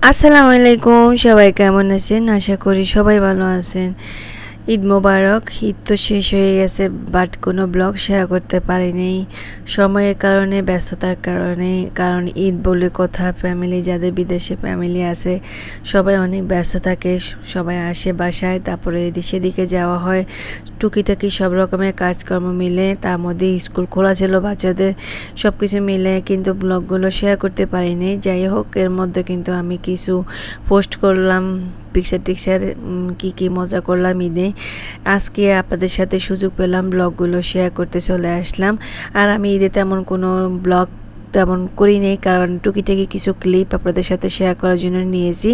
আসসালামু আলাইকুম, সবাই কেমন আছেন? আশা করি সবাই ভালো আছেন। ঈদ মোবারক। ঈদ তো শেষ হয়ে গেছে, বাট কোনো ব্লগ শেয়ার করতে পারিনি সময়ের কারণে, ব্যস্ততার কারণে। কারণ ঈদ বলে কথা, ফ্যামিলি যাদের বিদেশে ফ্যামিলি আছে সবাই অনেক ব্যস্ত থাকে, সবাই আসে বাসায়, তারপরে সেদিকে যাওয়া হয়, টুকিটাকি সব রকমের কাজকর্ম মিলে। তার মধ্যে স্কুল খোলা ছিল বাচ্চাদের, সব কিছু মিলে কিন্তু ব্লগগুলো শেয়ার করতে পারিনি। যাই হোক, এর মধ্যে কিন্তু আমি কিছু পোস্ট করলাম, পিকচার টিকচার কী মজা করলাম ঈদে। আজকে আপনাদের সাথে সুযোগ পেলাম, ব্লগগুলো শেয়ার করতে চলে আসলাম। আর আমি ঈদে তেমন কোনো ব্লগ তেমন করি নেই, কারণ টুকিটাকি কিছু ক্লিপ আপনাদের সাথে শেয়ার করার জন্য নিয়েছি,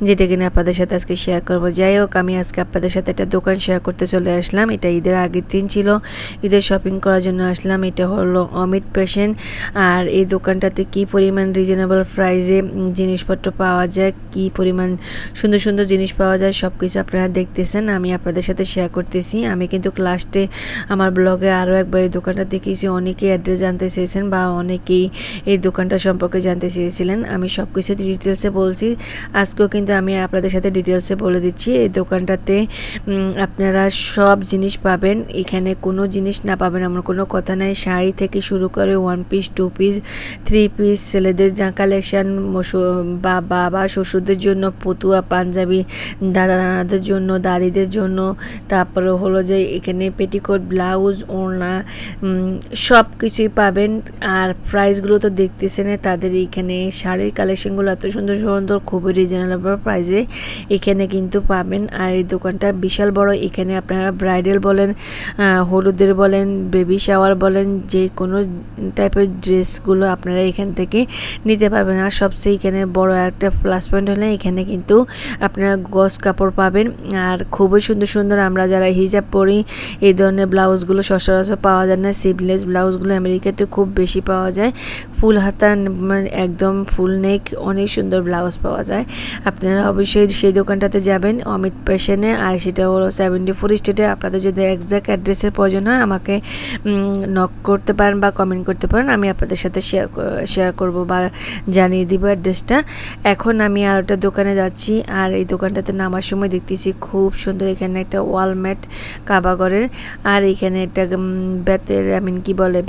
যেটা কিনা আপনাদের সাথে আজকে শেয়ার করব। যাই হোক, আমি আজকে আপনাদের সাথে একটা দোকান শেয়ার করতে চলে আসলাম। এটা ঈদের আগের দিন ছিল, ঈদের শপিং করার জন্য আসলাম। এটা হলো অমিত ফ্যাশন। আর এই দোকানটাতে কি পরিমাণ রিজনেবল প্রাইসে জিনিসপত্র পাওয়া যায়, কি পরিমাণ সুন্দর সুন্দর জিনিস পাওয়া যায়, সব কিছু আপনারা দেখতেছেন, আমি আপনাদের সাথে শেয়ার করতেছি। আমি কিন্তু লাস্টে আমার ব্লগে আরও একবার এই দোকানটা দেখেছি, অনেকেই অ্যাড্রেস জানতে চেয়েছেন বা অনেকেই এই দোকানটা সম্পর্কে জানতে চেয়েছিলেন। আমি সব কিছু ডিটেলসে বলছি, আজকেও কিন্তু আমি আপনাদের সাথে ডিটেলসে বলে দিচ্ছি। এই দোকানটাতে আপনারা সব জিনিস পাবেন, এখানে কোনো জিনিস না পাবেন এমন কোনো কথা নাই। শাড়ি থেকে শুরু করে 1 পিস 2 পিস 3 পিস, ছেলেদের যা কালেকশান, বাবা শ্বশুরদের জন্য পতুয়া পাঞ্জাবি, দাদাদের জন্য, দাদিদের জন্য, তারপরে হলো যে এখানে পেটিকোট, ব্লাউজ, ওড়না সব কিছুই পাবেন। আর প্রাইসগুলো তো দেখতেছেন, তাদের এখানে শাড়ির কালেকশনগুলো এত সুন্দর সুন্দর, খুবই রিজনেবল প্রাইসে এখানে কিন্তু পাবেন। আর এই দোকানটা বিশাল বড়, এখানে আপনারা ব্রাইডাল বলেন, হলুদের বলেন, বেবি শাওয়ার বলেন, যে কোনো টাইপের ড্রেসগুলো আপনারা এখান থেকে নিতে পারবেন। আর সবচেয়ে এখানে বড় একটা প্লাস পয়েন্ট হলে এখানে কিন্তু আপনারা গজ কাপড় পাবেন। আর খুবই সুন্দর সুন্দর, আমরা যারা হিজাব পরি এই ধরনের ব্লাউজগুলো সচরাচর পাওয়া যায় না। সিভলেস ব্লাউজগুলো আমেরিকাতে খুব বেশি পাওয়া যায়, ফুল হাতা একদম ফুল নেক, অনেক সুন্দর ব্লাউজ পাওয়া যায়। আপনারা অবশ্যই সেই দোকানটাতে যাবেন, অমিত ফ্যাশনে। আর সেটা হলো 74 স্ট্রিটে। আপনাদের যদি এক্স্যাক্ট অ্যাড্রেসের প্রয়োজন হয় আমাকে নক করতে পারেন বা কমেন্ট করতে পারেন, আমি আপনাদের সাথে শেয়ার করব বা জানিয়ে দিব অ্যাড্রেসটা। এখন আমি আর একটা দোকানে যাচ্ছি, আর এই দোকানটাতে নামার সময় দেখতেছি খুব সুন্দর, এখানে একটা ওয়ালমেট কাবাগরের, আর এখানে একটা বেতের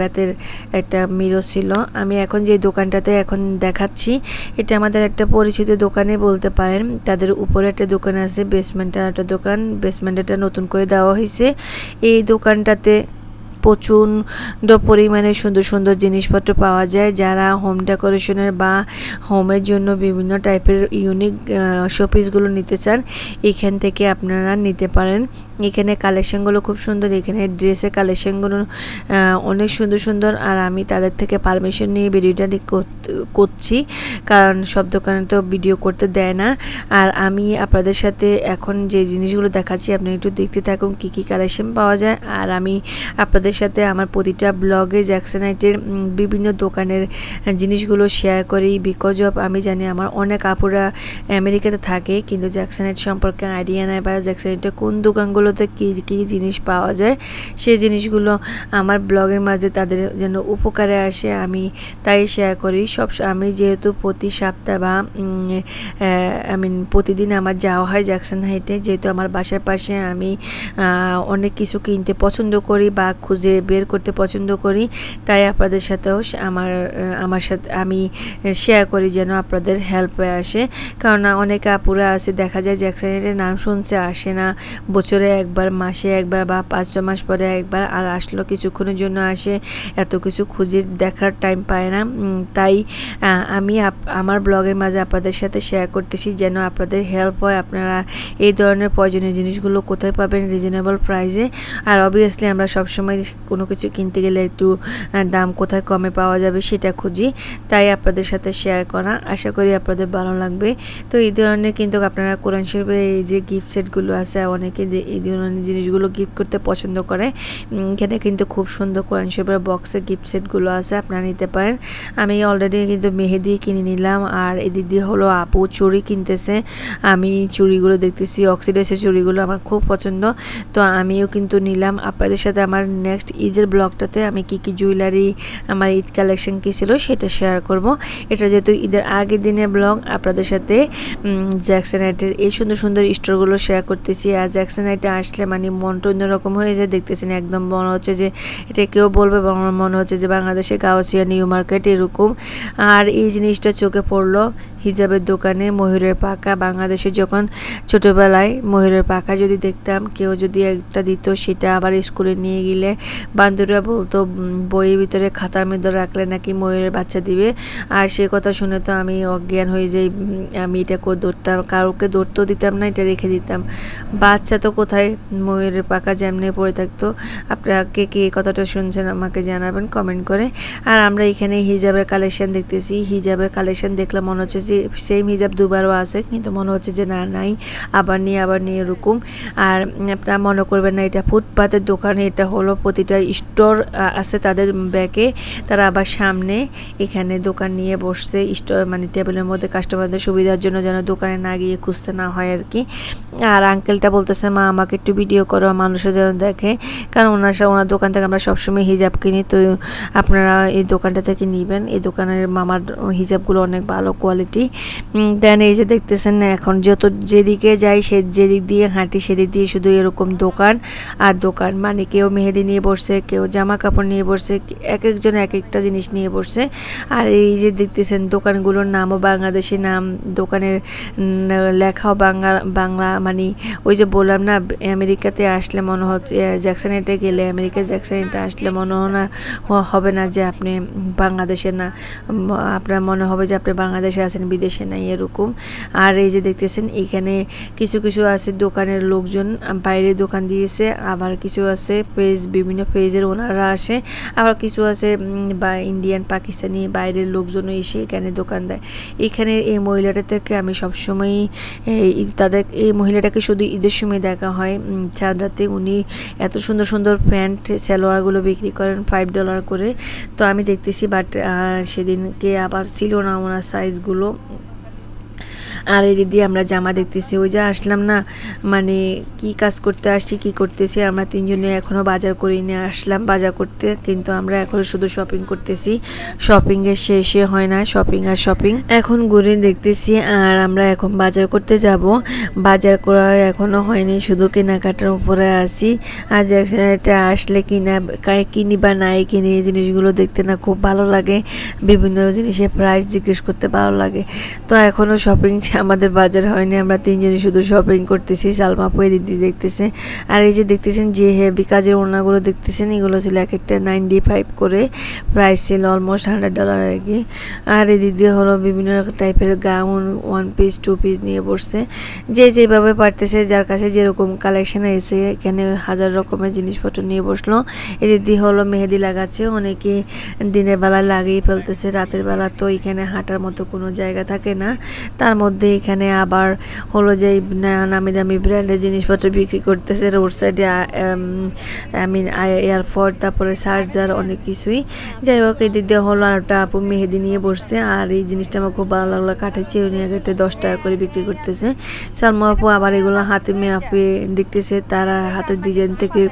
বেতের একটা মিরর ছিল। আমি এখন যে দোকানটাতে এখন দেখাচ্ছি, এটা আমাদের একটা পরিচিত দোকানে বলতে পারেন। তাদের উপরে একটা দোকান আছে, বেসমেন্টের একটা দোকান, বেসমেন্টটা নতুন করে দেওয়া হয়েছে। এই দোকানটাতে প্রচণ্ড পরিমাণে সুন্দর সুন্দর জিনিসপত্র পাওয়া যায়। যারা হোম ডেকোরেশনের বা হোমের জন্য বিভিন্ন টাইপের ইউনিক শোপিসগুলো নিতে চান, এখান থেকে আপনারা নিতে পারেন। এখানে কালেকশানগুলো খুব সুন্দর, এখানে ড্রেসের কালেকশানগুলো অনেক সুন্দর সুন্দর। আর আমি তাদের থেকে পারমিশন নিয়ে ভিডিওটা করছি, কারণ সব দোকানে তো ভিডিও করতে দেয় না। আর আমি আপনাদের সাথে এখন যে জিনিসগুলো দেখাচ্ছি আপনি একটু দেখতে থাকুন কী কী কালেকশন পাওয়া যায়। আর আমি আপনাদের সাথে আমার প্রতিটা ব্লগে জ্যাকসনাইটের বিভিন্ন দোকানের জিনিসগুলো শেয়ার করি, বিকজ অফ আমি জানি আমার অনেক আপুরা আমেরিকাতে থাকে কিন্তু জ্যাকসনাইট সম্পর্কে আইডিয়া নেয়, বা জ্যাকসনাইটের কোন দোকানগুলোতে কী কী জিনিস পাওয়া যায়, সেই জিনিসগুলো আমার ব্লগের মাঝে তাদের যেন উপকারে আসে, আমি তাই শেয়ার করি। আমি যেহেতু প্রতি সপ্তাহ বা প্রতিদিন আমার যাওয়া হয় জ্যাকসন হাইটে, যেহেতু আমার বাসার পাশে, আমি অনেক কিছু কিনতে পছন্দ করি বা খুঁজে বের করতে পছন্দ করি, তাই আপনাদের সাথেও আমার সাথে আমি শেয়ার করি যেন আপনাদের হেল্পে আসে। কারণ অনেক আপুরা আছে দেখা যায় জ্যাকসনের নাম শুনছে, আসে না, বছরে একবার, মাসে একবার বা 5-6 মাস পরে একবার, আর আসলো কিছুক্ষণের জন্য আসে, এত কিছু খুঁজে দেখার টাইম পায় না। তাই আমি আমার ব্লগের মাঝে আপনাদের সাথে শেয়ার করতেছি যেন আপনাদের হেল্প হয়। আপনারা এই ধরনের প্রয়োজনীয় জিনিসগুলো কোথায় পাবেন রিজনেবল প্রাইসে। আর অবভিয়াসলি আমরা সবসময় কোনো কিছু কিনতে গেলে একটু দাম কোথায় কমে পাওয়া যাবে সেটা খুঁজি, তাই আপনাদের সাথে শেয়ার করা, আশা করি আপনাদের ভালো লাগবে। তো এই ধরনের কিন্তু আপনারা কোরআন শরীফের এই যে গিফট সেটগুলো আছে, অনেকে জিনিসগুলো গিফট করতে পছন্দ করে। এখানে কিন্তু খুব সুন্দর কোরআন শরীফের বক্সে গিফট সেটগুলো আছে, আপনারা নিতে পারেন। আমি অলরেডি কিন্তু মেহেদি কিনে নিলাম। আর এদিক দিয়ে হলো আপু চুড়ি কিনতেছে, আমি চুড়িগুলো দেখতেছি, অক্সিডাইসের চুড়িগুলো আমার খুব পছন্দ, তো আমিও কিন্তু নিলাম। আপনাদের সাথে আমার নেক্সট ঈদের ব্লগটাতে আমি কি জুয়েলারি, আমার ঈদ কালেকশন কী ছিল সেটা শেয়ার করব। এটা যেহেতু ঈদের আগের দিনের ব্লগ, আপনাদের সাথে জ্যাকসনাইটের এই সুন্দর সুন্দর স্টোরগুলো শেয়ার করতেছি। আর জ্যাকসনাইটে আসলে মানে মনটা অন্যরকম হয়ে যায়, দেখতেছেন একদম মনে হচ্ছে যে এটা কেউ বলবে, মনে হচ্ছে যে বাংলাদেশে গাউছিয়া নিউ মার্কেট এরকম। আর এই জিনিসটা চোখে পড়লো হিজাবের দোকানে, ময়ূরের পাখা। বাংলাদেশে যখন ছোটোবেলায় ময়ূরের পাখা যদি দেখতাম, কেউ যদি একটা দিত, সেটা আবার স্কুলে নিয়ে গেলে বান্ধবীরা বলতো বইয়ের ভিতরে খাতার মধ্যে রাখলে নাকি ময়ূরের বাচ্চা দিবে। আর সে কথা শুনে তো আমি অজ্ঞান হয়ে যাই, আমি এটা ধরতাম, কাউকে ধরতেও দিতাম না, এটা রেখে দিতাম। বাচ্চা তো কোথায়, ময়ূরের পাখা যেমনি পড়ে থাকতো। আপনারা কে কে কথাটা শুনছেন আমাকে জানাবেন কমেন্ট করে। আর আমরা এখানে হিজাবের কালেকশন দেখতেছি, হিজাবের কালেকশন দেখলে মনে হচ্ছে যে সেম হিজাব দুবারও আছে, কিন্তু মনে হচ্ছে যে না নাই, আবার নিয়ে এরকম। আর আপনারা মনে করবেন না এটা ফুটপাতের দোকানে, এটা হলো প্রতিটা স্টোর আছে তাদের ব্যাকে, তারা আবার সামনে এখানে দোকান নিয়ে বসছে স্টোর, মানে টেবিলের মধ্যে কাস্টমারদের সুবিধার জন্য যেন দোকানে না গিয়ে খুঁজতে না হয় আর কি। আর আঙ্কেলটা বলতেছে মা আমাকে একটু ভিডিও করো, মানুষের যেন দেখে, কারণ ওনার দোকান থেকে আমরা সবসময় হিজাব কিনি, তো আপনারা এই দোকানটা থেকে নেবেন। এই দোকানের মামার হিজাবগুলো অনেক ভালো কোয়ালিটি। দেন এই যে দেখতেছেন না, এখন যেদিকে যাই যেদিক দিয়ে হাঁটি সেদিক দিয়ে শুধু এরকম দোকান আর দোকান, মানে কেউ মেহেদি নিয়ে বসছে, কেউ জামা কাপড় নিয়ে বসছে, এক একজন এক একটা জিনিস নিয়ে বসছে। আর এই যে দেখতেছেন দোকানগুলোর নামও বাংলাদেশি নাম, দোকানের লেখাও বাংলা, মানে ওই যে বললাম না আমেরিকাতে আসলে মনে হচ্ছে, জ্যাকসনাইটে গেলে আমেরিকা জ্যাকসনাইটে আসলে মনে হবে না যে আপনি বাংলাদেশে না, আপনার মনে হবে যে আপনি বাংলাদেশে আছেন, বিদেশে নাই এরকম। আর এই যে দেখতেছেন এখানে কিছু আছে দোকানের লোকজন বাইরে দোকান দিয়েছে, আবার কিছু আছে বিভিন্ন পেজের ওনারা আসে, আবার কিছু আছে বা ইন্ডিয়ান পাকিস্তানি বাইরের লোকজনও এসে এখানে দোকান দেয়। এখানে এই মহিলাটা থেকে আমি সবসময়ই এই মহিলাটাকে শুধু ঈদের সময় দেখা হয় চাঁদরাতে, উনি এত সুন্দর সুন্দর প্যান্ট সালোয়ারগুলো বিক্রি করেন $5 করে। তো আমি দেখতেছি, বাট সেদিনকে আবার ছিল না ওনার সাইজগুলো। আর এই দিদি আমরা জামা দেখতেছি, ওই যে আসলাম না, মানে কি কাজ করতে আসছি কি করতেছি, আমরা তিনজনে এখনও বাজার করে নিয়ে আসলাম বাজার করতে, কিন্তু আমরা এখন শুধু শপিং করতেছি, শপিংয়ের শেষে হয় না, শপিং আর শপিং। এখন ঘুরে দেখতেছি আর আমরা এখন বাজার করতে যাব। বাজার করা এখনও হয়নি, শুধু কেনাকাটার উপরে আসি। আর এটা আসলে কিনি বা নাই কিনি, এই জিনিসগুলো দেখতে না খুব ভালো লাগে, বিভিন্ন জিনিসের প্রাইস জিজ্ঞেস করতে ভালো লাগে। তো এখনও শপিং আমাদের বাজার হয়নি, আমরা তিনজনে শুধু শপিং করতেছি। সালমা আপু দিদি দেখতেছে। আর এই যে দেখতেছেন যে হেভি কাজের ওড়নাগুলো দেখতেছেন, এগুলো ছিল এক একটা 95 করে, প্রাইস ছিল অলমোস্ট $100 আর কি। আর এই দিদি হলো বিভিন্ন টাইপের গাউন, 1 পিস 2 পিস নিয়ে বসছে, যে যেভাবে পারতেছে, যার কাছে যেরকম কালেকশন এসে এখানে হাজার রকমের জিনিসপত্র নিয়ে বসলো। এই দিদি হলো মেহেদি লাগাচ্ছে, অনেকে দিনের বেলা লাগিয়ে ফেলতেছে, রাতের বেলা তো এখানে হাঁটার মতো কোনো জায়গা থাকে না। তার মধ্যে এখানে আবার হলো যে নামি দামি ব্র্যান্ডের জিনিসপত্র বিক্রি করতেছে, রোড সাইডে এয়ারপোর্ট, তারপরে চার্জার, অনেক কিছুই। যাই হোক এই দিদি হলো আর একটা আপু মেহেদি নিয়ে বসছে। আর এই জিনিসটা আমার খুব ভালো লাগলো, কাঠের চিরুনি একটা $10 করে বিক্রি করতেছে। সালমা আপু আবার এগুলো হাতে মেপে দেখতেছে, তারা হাতের ডিজাইন থেকে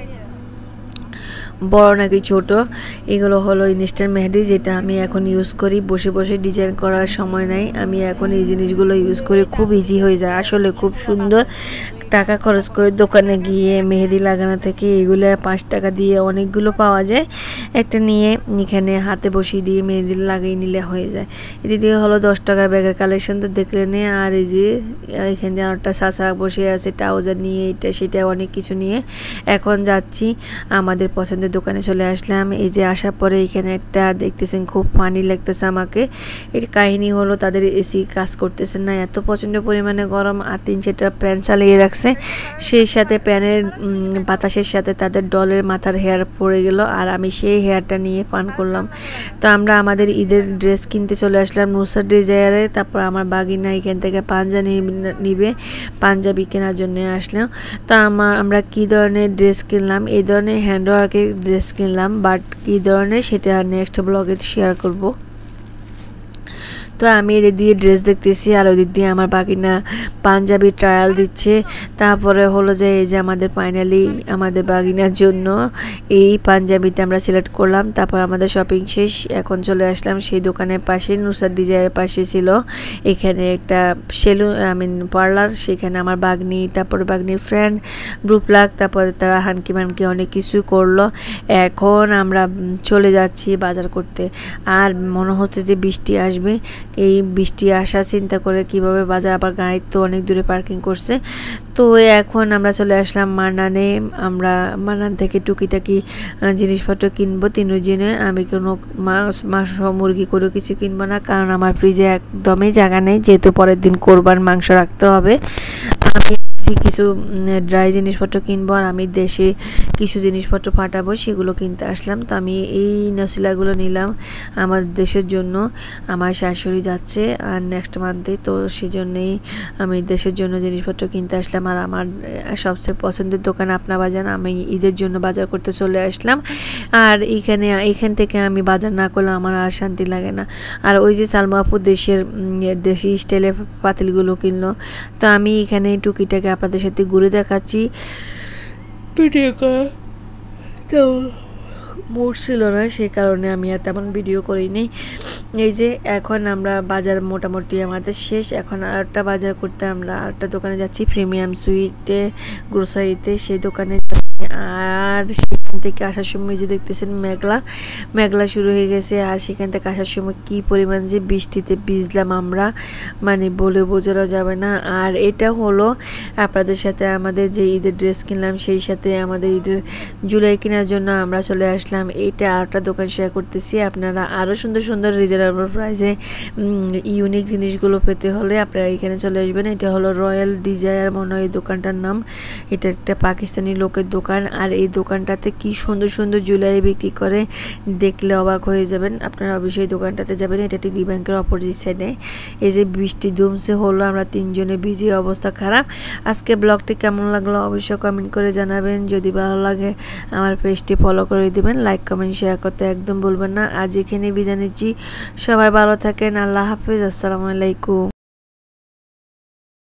বড় নাকি ছোট। এগুলো হলো ইনস্ট্যান্ট মেহেদি, যেটা আমি এখন ইউজ করি, বসে বসে ডিজাইন করার সময় নাই, আমি এখন এই জিনিসগুলো ইউজ করি, খুব ইজি হয়ে যায়, আসলে খুব সুন্দর। টাকা খরচ করে দোকানে গিয়ে মেহেদি লাগানো থেকে এগুলো $5 দিয়ে অনেকগুলো পাওয়া যায়, একটা নিয়ে এখানে হাতে বসিয়ে দিয়ে মেহেদি লাগিয়ে নিলে হয়ে যায়। এদিকে হলো $10 ব্যাগের কালেকশন তো দেখলে নে। আর এই যে এখানে একটা চাচা বসে আছে ট্রাউজার নিয়ে, এটা সেটা অনেক কিছু নিয়ে। এখন যাচ্ছি আমাদের পছন্দের দোকানে চলে আসলাম। এই যে আসার পরে এখানে একটা দেখতেছেন খুব ফানি লাগতেছে আমাকে। এর কাহিনী হলো তাদের এসি কাজ করতেছে না, এত প্রচণ্ড পরিমাণে গরম, আর 3-4টা ফ্যান চালিয়ে রাখছে লাগছে, সেই সাথে প্যানের বাতাসের সাথে তাদের ডলের মাথার হেয়ার পড়ে গেল, আর আমি সেই হেয়ারটা নিয়ে পান করলাম। তো আমরা আমাদের ঈদের ড্রেস কিনতে চলে আসলাম নুসরাত ডিজায়ারে। তারপর আমার বাগিনা এখান থেকে নিবে, পাঞ্জাবি কেনার জন্য আসলাম। তো আমরা কী ধরনের ড্রেস কিনলাম, এই ধরনের হ্যান্ডওয়ার্কের ড্রেস কিনলাম, বাট কী ধরনের সেটা নেক্সট ব্লগে শেয়ার করব। তো আমি এদিক দিয়ে ড্রেস দেখতেছি আর ওই দিক দিয়ে আমার বাগিনা পাঞ্জাবি ট্রায়াল দিচ্ছে। তারপরে হলো যে এই যে আমাদের ফাইনালি আমাদের বাগিনার জন্য এই পাঞ্জাবিটা আমরা সিলেক্ট করলাম। তারপর আমাদের শপিং শেষ, এখন চলে আসলাম সেই দোকানের পাশে, নুসরাত ডিজায়ারের পাশে ছিল এখানে একটা পার্লার, সেখানে আমার বাগনি, তারপরে বাগনির ফ্রেন্ড ব্রুপ্লাক, তারপরে তারা হানকি মানকি অনেক কিছুই করলো। এখন আমরা চলে যাচ্ছি বাজার করতে, আর মনে হচ্ছে যে বৃষ্টি আসবে। এই বৃষ্টি আসা চিন্তা করে কিভাবে বাজার, আবার গাড়ি তো অনেক দূরে পার্কিং করছে। তো এখন আমরা চলে আসলাম মান্নানে। আমরা মান্নান থেকে টুকিটাকি জিনিসপত্র কিনবো তিনজনে। আমি কোনো মাংস মুরগি করে কিছু কিনবো না, কারণ আমার ফ্রিজে একদমই জায়গা নেই, যেহেতু পরের দিন কোরবান মাংস রাখতে হবে। আমি কিছু ড্রাই জিনিসপত্র কিনবো, আর আমি দেশে কিছু জিনিসপত্র ফাটাবো, সেগুলো কিনতে আসলাম। তো আমি এই নসিলাগুলো নিলাম আমার দেশের জন্য, আমার শাশুড়ি যাচ্ছে আর নেক্সট মান্থে, তো সেজন্যই আমি দেশের জন্য জিনিসপত্র কিনতে আসলাম। আর আমার সবচেয়ে পছন্দের দোকান আপনা বাজার, আমি ঈদের জন্য বাজার করতে চলে আসলাম। আর এইখান থেকে আমি বাজার না করলে আমার আর শান্তি লাগে না। আর ওই যে সালমা আপু দেশি স্টাইলের পাতিলগুলো কিনলো। তো আমি এখানে টুকিটাকে আপনাদের সাথে ঘুরে দেখাচ্ছি, ভিডিও করা তো মুড ছিল না, সেই কারণে আমি আর তেমন ভিডিও করিনি। এই যে এখন আমরা বাজার মোটামুটি আমাদের শেষ, এখন আরেকটা বাজার করতে আমরা আরেকটা দোকানে যাচ্ছি, প্রিমিয়াম সুইটে গ্রোসারিতে, সেই দোকানে। আর সেখান থেকে আসার সময় যে দেখতেছেন মেঘলা শুরু হয়ে গেছে, আর সেখান থেকে আসার সময় কি পরিমাণ যে বৃষ্টিতে ভিজলাম আমরা, মানে বলে বোঝানো যাবে না। আর এটা হলো আপনাদের সাথে আমাদের যে ঈদের ড্রেস কিনলাম, সেই সাথে আমাদের ঈদের জুলাই কেনার জন্য আমরা চলে আসলাম। এইটা আরেকটা দোকান শেয়ার করতেছি। আপনারা আরও সুন্দর সুন্দর রিজনেবল প্রাইসে ইউনিক জিনিসগুলো পেতে হলে আপনারা এখানে চলে আসবেন। এটা হলো রয়্যাল ডিজায়ার মনে হয় এই দোকানটার নাম। এটা একটা পাকিস্তানি লোকের দোকান, আর এই দোকানটাতে কি সুন্দর সুন্দর জুয়েলারি বিক্রি করে, দেখলে অবাক হয়ে যাবেন। আপনারা অবশ্যই দোকানটাতে যাবেন, এটা টিডি ব্যাংকের অপোজিট সাইডে। এই যে বৃষ্টি ধুমসে হলো, আমরা তিনজনে ভিজে অবস্থা খারাপ। আজকে ব্লগটি কেমন লাগলো অবশ্যই কমেন্ট করে জানাবেন। যদি ভালো লাগে আমার পেজটি ফলো করে দিবেন, লাইক কমেন্ট শেয়ার করতে একদম ভুলবেন না। আজ এখানে বিদায় নিচ্ছি, সবাই ভালো থাকেন, আল্লাহ হাফেজ, আসসালামু আলাইকুম।